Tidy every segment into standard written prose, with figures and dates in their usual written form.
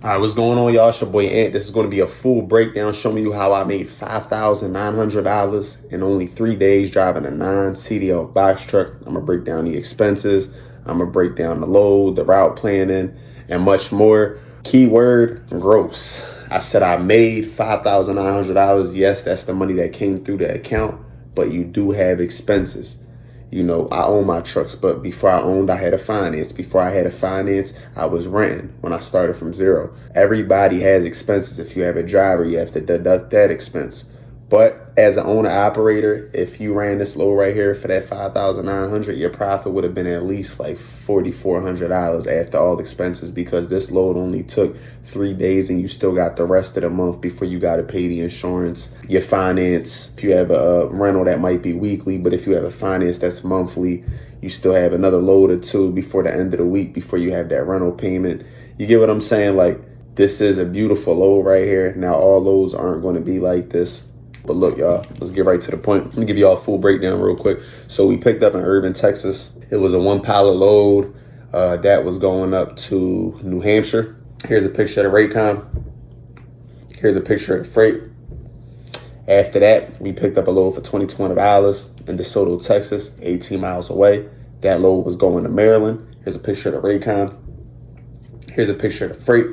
All right, what's going on, y'all? It's your boy Ant. This is going to be a full breakdown showing you how I made $5,900 in only 3 days driving a CDL box truck. I'm going to break down the expenses. I'm going to break down the load, the route planning, and much more. Keyword, gross. I said I made $5,900. Yes, that's the money that came through the account, but you do have expenses. You know, I own my trucks, but before I owned, I had a finance. Before I had a finance, I was renting when I started from zero. Everybody has expenses. If you have a driver, you have to deduct that expense. But as an owner operator, if you ran this load right here for that $5,900, your profit would have been at least like $4,400 after all expenses, because this load only took 3 days and you still got the rest of the month before you got to pay the insurance, your finance. If you have a rental, that might be weekly, but if you have a finance that's monthly, you still have another load or two before the end of the week before you have that rental payment. You get what I'm saying? Like, this is a beautiful load right here. Now, all loads aren't going to be like this. But look, y'all, let's get right to the point. Let me give y'all a full breakdown real quick. So we picked up in Irving, Texas. It was a 1 pallet load that was going up to New Hampshire. Here's a picture of the Raycon. Here's a picture of the freight. After that, we picked up a load for $2,200 in DeSoto, Texas, 18 miles away. That load was going to Maryland. Here's a picture of the Raycon. Here's a picture of the freight.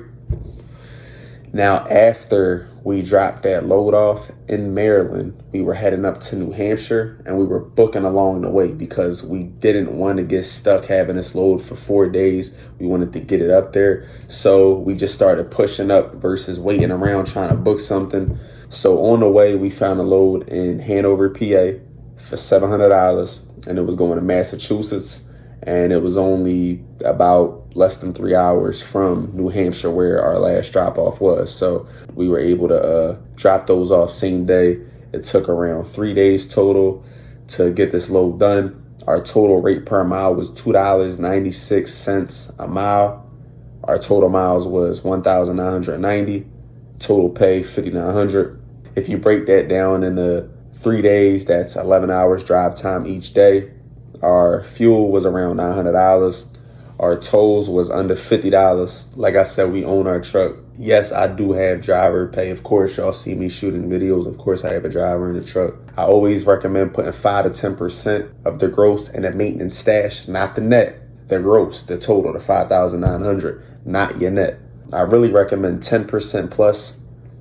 Now, after we dropped that load off in Maryland, we were heading up to New Hampshire, and we were booking along the way because we didn't want to get stuck having this load for 4 days. We wanted to get it up there. So we just started pushing up versus waiting around trying to book something. So on the way, we found a load in Hanover, PA for $700, and it was going to Massachusetts. And it was only about less than 3 hours from New Hampshire, where our last drop off was. So we were able to drop those off same day. It took around 3 days total to get this load done. Our total rate per mile was $2.96 a mile. Our total miles was 1,990. Total pay $5,900. If you break that down into 3 days, that's 11 hours drive time each day. Our fuel was around $900. Our tolls was under $50. Like I said, we own our truck. Yes, I do have driver pay. Of course, y'all see me shooting videos. Of course, I have a driver in the truck. I always recommend putting 5 to 10% of the gross in the maintenance stash, not the net, the gross, the total, the $5,900, not your net. I really recommend 10% plus,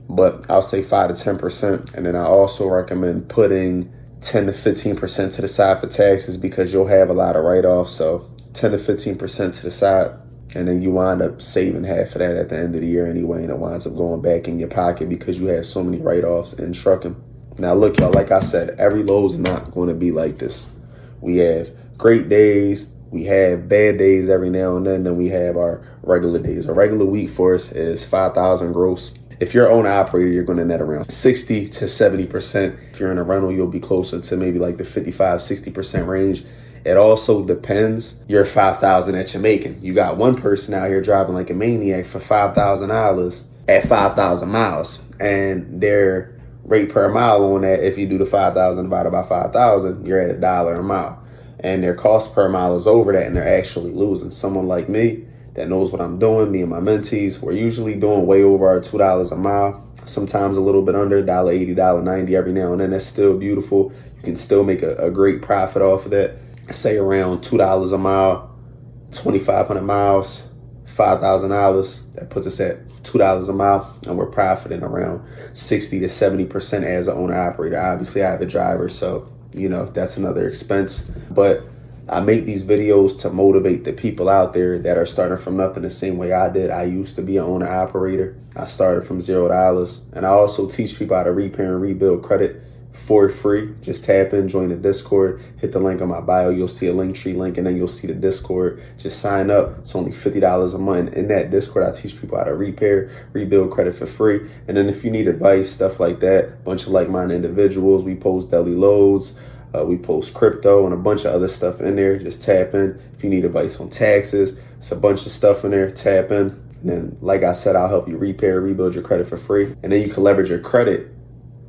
but I'll say 5 to 10%. And then I also recommend putting 10 to 15% to the side for taxes, because you'll have a lot of write-offs. So 10 to 15% to the side, and then you wind up saving half of that at the end of the year anyway, and it winds up going back in your pocket because you have so many write-offs in trucking. Now look, y'all, like I said, every load's not going to be like this. We have great days, we have bad days every now and then we have our regular days. A regular week for us is 5,000 gross. If you're an owner operator, you're going to net around 60 to 70%. If you're in a rental, you'll be closer to maybe like the 55, 60% range. It also depends your 5,000 that you're making. You got one person out here driving like a maniac for $5,000 at 5,000 miles, and their rate per mile on that, if you do the 5,000 divided by 5,000, you're at $1 a mile, and their cost per mile is over that, and they're actually losing. Someone like me that knows what I'm doing, me and my mentees, we're usually doing way over our $2 a mile, sometimes a little bit under, $1.80, $1.90 every now and then. That's still beautiful. You can still make a great profit off of that. Say around $2 a mile, 2,500 miles, $5,000. That puts us at $2 a mile, and we're profiting around 60 to 70% as an owner operator. Obviously, I have a driver, so you know that's another expense. But I make these videos to motivate the people out there that are starting from nothing the same way I did. I used to be an owner operator. I started from $0, and I also teach people how to repair and rebuild credit for free. Just tap in, join the Discord, hit the link on my bio. You'll see a Linktree link, and then you'll see the Discord. Just sign up. It's only $50 a month. In that Discord, I teach people how to repair, rebuild credit for free. And then if you need advice, stuff like that, a bunch of like-minded individuals, we post daily loads. We post crypto and a bunch of other stuff in there. Just tap in. If you need advice on taxes, it's a bunch of stuff in there. Tap in. And then, like I said, I'll help you repair, rebuild your credit for free. And then you can leverage your credit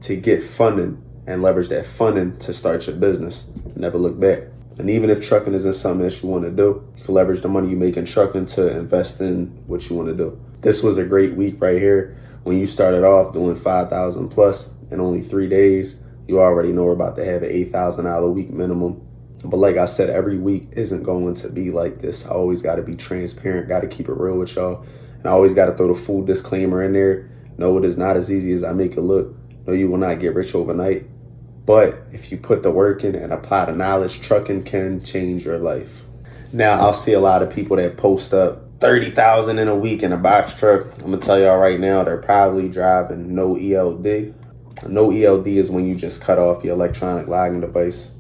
to get funding and leverage that funding to start your business. Never look back. And even if trucking isn't something that you want to do, you can leverage the money you make in trucking to invest in what you want to do. This was a great week right here. When you started off doing 5,000 plus in only 3 days, you already know we're about to have an $8,000 a week minimum. But like I said, every week isn't going to be like this. I always got to be transparent, got to keep it real with y'all. And I always got to throw the full disclaimer in there. No, it is not as easy as I make it look. No, you will not get rich overnight. But if you put the work in and apply the knowledge, trucking can change your life. Now, I'll see a lot of people that post up 30,000 in a week in a box truck. I'm gonna tell y'all right now, they're probably driving no ELD. No ELD is when you just cut off your electronic logging device.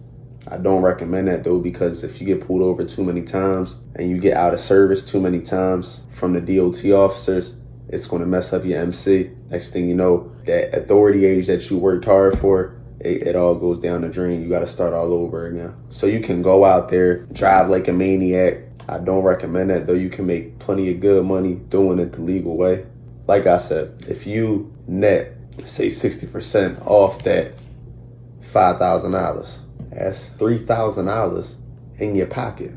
I don't recommend that though, because if you get pulled over too many times and you get out of service too many times from the DOT officers, it's going to mess up your MC. Next thing you know, that authority age that you worked hard for, it all goes down the drain. You got to start all over again. So you can go out there, drive like a maniac. I don't recommend that though. You can make plenty of good money doing it the legal way. Like I said, if you net, say 60% off that $5,000, that's $3,000 in your pocket.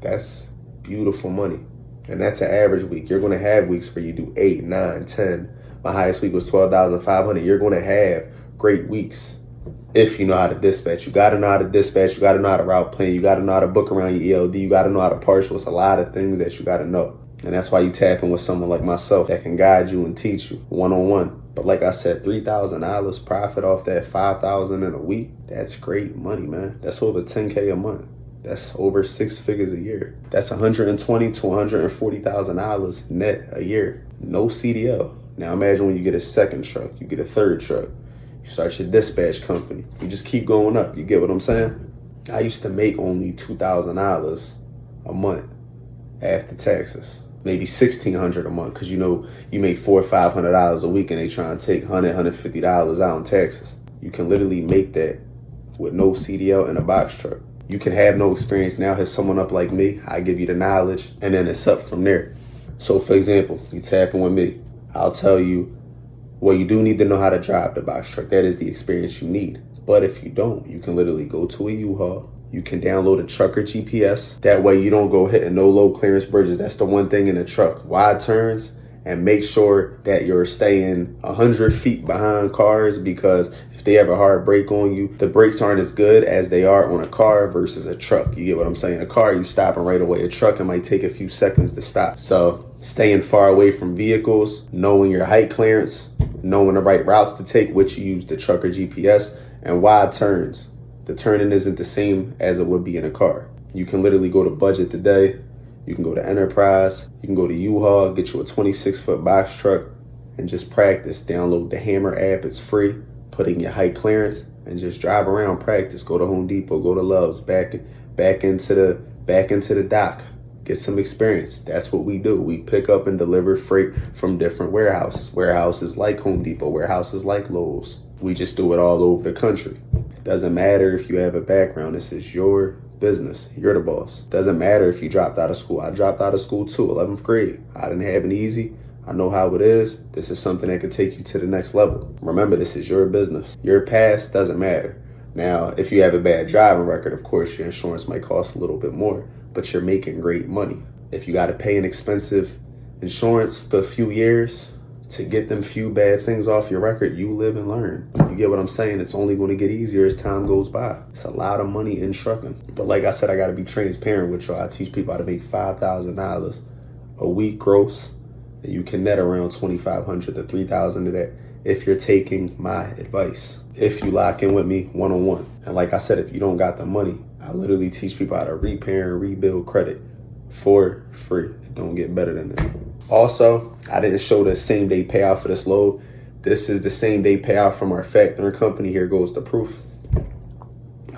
That's beautiful money. And that's an average week. You're going to have weeks where you do 8, 9, 10. My highest week was 12,500. You're going to have great weeks if you know how to dispatch. You got to know how to dispatch. You got to know how to route plan. You got to know how to book around your ELD. You got to know how to partial. It's a lot of things that you got to know. And that's why you tap in with someone like myself that can guide you and teach you one-on-one. But like I said, $3,000 profit off that $5,000 in a week, that's great money, man. That's over $10K a month. That's over 6 figures a year. That's $120,000 to $140,000 net a year. No CDL. Now imagine when you get a second truck, you get a third truck, you start your dispatch company. You just keep going up. You get what I'm saying? I used to make only $2,000 a month after taxes. Maybe $1,600 a month, because you know you make $400 or $500 a week and they try and take $100, $150 out in taxes. You can literally make that with no CDL in a box truck. You can have no experience now, hit someone up like me. I give you the knowledge and then it's up from there. So for example, you tap in with me. I'll tell you, well, you do need to know how to drive the box truck. That is the experience you need. But if you don't, you can literally go to a U-Haul. You can download a trucker GPS. That way you don't go hitting no low clearance bridges. That's the one thing in a truck. Wide turns, and make sure that you're staying 100 feet behind cars, because if they have a hard brake on you, the brakes aren't as good as they are on a car versus a truck. You get what I'm saying? A car, you stopping right away. A truck, it might take a few seconds to stop. So staying far away from vehicles, knowing your height clearance, knowing the right routes to take, which you use the trucker GPS, and wide turns. The turning isn't the same as it would be in a car. You can literally go to Budget today. You can go to Enterprise. You can go to U-Haul, get you a 26-foot box truck, and just practice. Download the Hammer app. It's free. Put in your height clearance and just drive around, practice. Go to Home Depot, go to Love's, back into the dock. Get some experience. That's what we do. We pick up and deliver freight from different warehouses. Warehouses like Home Depot, warehouses like Lowe's. We just do it all over the country. It doesn't matter if you have a background. This is your business. You're the boss. Doesn't matter if you dropped out of school. I dropped out of school too, 11th grade. I didn't have it easy. I know how it is. This is something that could take you to the next level. Remember, this is your business. Your past doesn't matter. Now, if you have a bad driving record, of course, your insurance might cost a little bit more, but you're making great money. If you got to pay an expensive insurance for a few years to get them few bad things off your record, you live and learn. You get what I'm saying? It's only going to get easier as time goes by. It's a lot of money in trucking. But like I said, I got to be transparent with y'all. I teach people how to make $5,000 a week gross. And you can net around $2,500 to $3,000 of that if you're taking my advice. If you lock in with me one-on-one. And like I said, if you don't got the money, I literally teach people how to repair and rebuild credit for free. It don't get better than that. Also, I didn't show the same day payout for this load. This is the same day payout from our factoring company. Here goes the proof.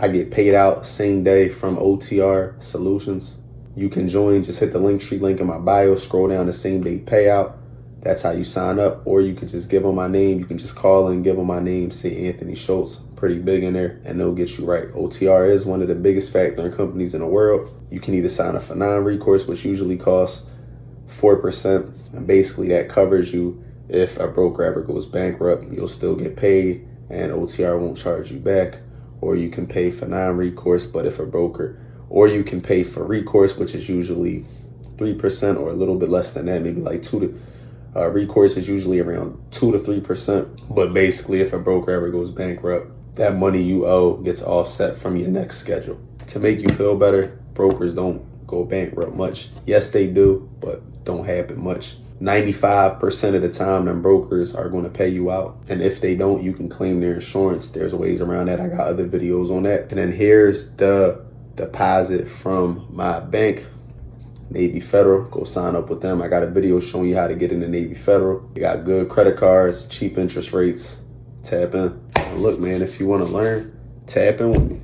I get paid out same day from OTR Solutions. You can join, just hit the Linktree link in my bio, scroll down to same day payout. That's how you sign up. Or you can just give them my name. You can just call and give them my name, say Anthony Schultz, pretty big in there, and they'll get you right. OTR is one of the biggest factoring companies in the world. You can either sign up for non-recourse, which usually costs 4%, and basically that covers you if a broker ever goes bankrupt. You'll still get paid and OTR won't charge you back. Or you can pay for non-recourse, but if a broker, or you can pay for recourse, which is usually 3% or a little bit less than that, maybe like Recourse is usually around 2 to 3%. But basically, if a broker ever goes bankrupt, that money you owe gets offset from your next schedule. To make you feel better, brokers don't go bankrupt much. Yes, they do, but don't happen much. 95% of the time, them brokers are going to pay you out. And if they don't, you can claim their insurance. There's ways around that. I got other videos on that. And then here's the deposit from my bank, Navy Federal. Go sign up with them. I got a video showing you how to get into Navy Federal. They got good credit cards, cheap interest rates. Tap in. And look, man, if you want to learn, tap in with me.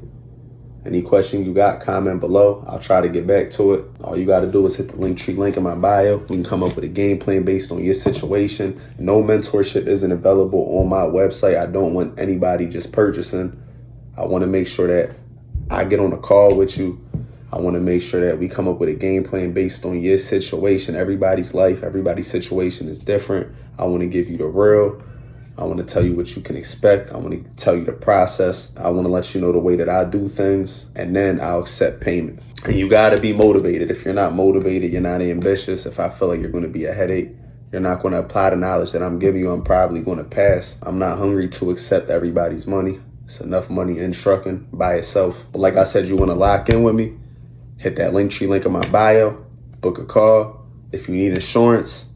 Any question you got, comment below. I'll try to get back to it. All you got to do is hit the Linktree link in my bio. We can come up with a game plan based on your situation. No mentorship isn't available on my website. I don't want anybody just purchasing. I want to make sure that I get on a call with you. I want to make sure that we come up with a game plan based on your situation. Everybody's life, everybody's situation is different. I want to give you the real. I want to tell you what you can expect. I want to tell you the process. I want to let you know the way that I do things, and then I'll accept payment. And you got to be motivated. If you're not motivated, you're not ambitious. If I feel like you're going to be a headache, you're not going to apply the knowledge that I'm giving you, I'm probably going to pass. I'm not hungry to accept everybody's money. It's enough money in trucking by itself. But like I said, you want to lock in with me, hit that Linktree link in my bio, book a call. If you need insurance,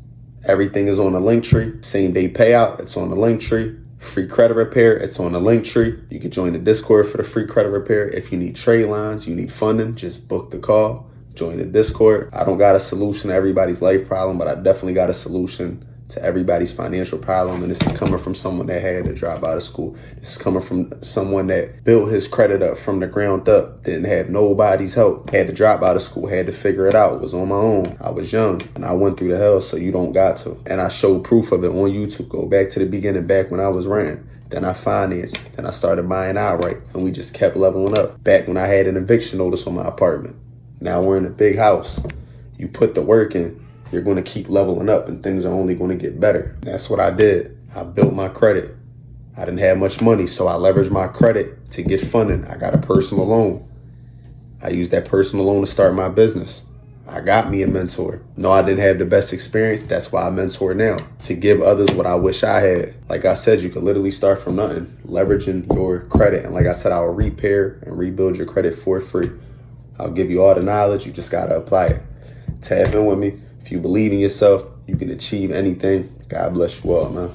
everything is on the Linktree. Same day payout, it's on the Linktree. Free credit repair, it's on the Linktree. You can join the Discord for the free credit repair. If you need trade lines, you need funding, just book the call, join the Discord. I don't got a solution to everybody's life problem, but I definitely got a solution to everybody's financial problem. And this is coming from someone that had to drop out of school. This is coming from someone that built his credit up from the ground up, didn't have nobody's help, had to drop out of school, had to figure it out, was on my own. I was young and I went through the hell, so you don't got to. And I showed proof of it on YouTube. Go back to the beginning, back when I was renting. Then I financed, then I started buying outright, and we just kept leveling up. Back when I had an eviction notice on my apartment. Now we're in a big house. You put the work in, you're going to keep leveling up, and things are only going to get better. That's what I did. I built my credit. I didn't have much money, so I leveraged my credit to get funding. I got a personal loan. I used that personal loan to start my business. I got me a mentor. No, I didn't have the best experience. That's why I mentor now, to give others what I wish I had. Like I said, you can literally start from nothing, leveraging your credit. And like I said, I will repair and rebuild your credit for free. I'll give you all the knowledge. You just got to apply it. Tap in with me. If you believe in yourself, you can achieve anything. God bless you all, man.